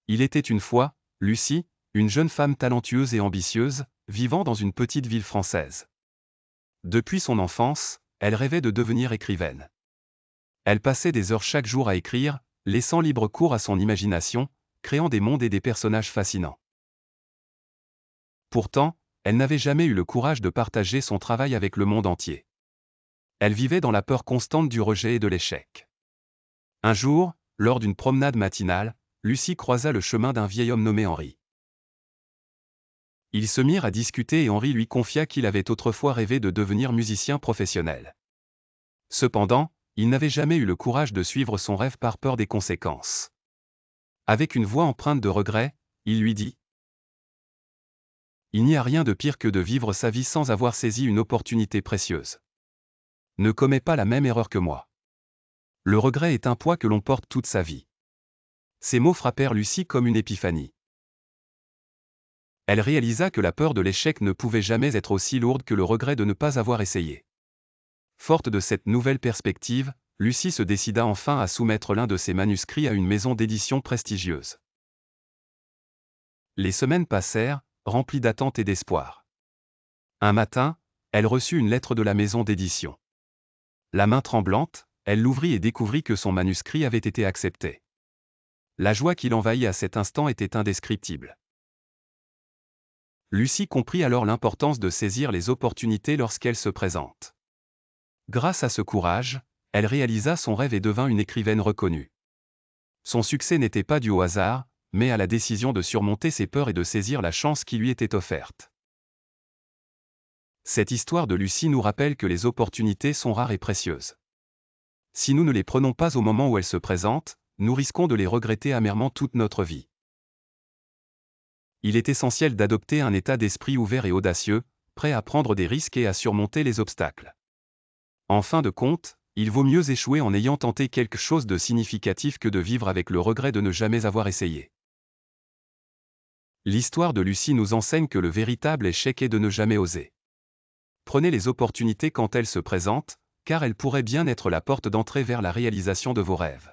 Il était une fois, Lucie, une jeune femme talentueuse et ambitieuse, vivant dans une petite ville française. Depuis son enfance, elle rêvait de devenir écrivaine. Elle passait des heures chaque jour à écrire, laissant libre cours à son imagination, créant des mondes et des personnages fascinants. Pourtant, elle n'avait jamais eu le courage de partager son travail avec le monde entier. Elle vivait dans la peur constante du rejet et de l'échec. Un jour, lors d'une promenade matinale, Lucie croisa le chemin d'un vieil homme nommé Henri. Ils se mirent à discuter et Henri lui confia qu'il avait autrefois rêvé de devenir musicien professionnel. Cependant, il n'avait jamais eu le courage de suivre son rêve par peur des conséquences. Avec une voix empreinte de regret, il lui dit : « Il n'y a rien de pire que de vivre sa vie sans avoir saisi une opportunité précieuse. Ne commets pas la même erreur que moi. Le regret est un poids que l'on porte toute sa vie. » Ces mots frappèrent Lucie comme une épiphanie. Elle réalisa que la peur de l'échec ne pouvait jamais être aussi lourde que le regret de ne pas avoir essayé. Forte de cette nouvelle perspective, Lucie se décida enfin à soumettre l'un de ses manuscrits à une maison d'édition prestigieuse. Les semaines passèrent, remplies d'attentes et d'espoir. Un matin, elle reçut une lettre de la maison d'édition. La main tremblante, elle l'ouvrit et découvrit que son manuscrit avait été accepté. La joie qui l'envahit à cet instant était indescriptible. Lucie comprit alors l'importance de saisir les opportunités lorsqu'elles se présentent. Grâce à ce courage, elle réalisa son rêve et devint une écrivaine reconnue. Son succès n'était pas dû au hasard, mais à la décision de surmonter ses peurs et de saisir la chance qui lui était offerte. Cette histoire de Lucie nous rappelle que les opportunités sont rares et précieuses. Si nous ne les prenons pas au moment où elles se présentent, nous risquons de les regretter amèrement toute notre vie. Il est essentiel d'adopter un état d'esprit ouvert et audacieux, prêt à prendre des risques et à surmonter les obstacles. En fin de compte, il vaut mieux échouer en ayant tenté quelque chose de significatif que de vivre avec le regret de ne jamais avoir essayé. L'histoire de Lucie nous enseigne que le véritable échec est de ne jamais oser. Prenez les opportunités quand elles se présentent, car elles pourraient bien être la porte d'entrée vers la réalisation de vos rêves.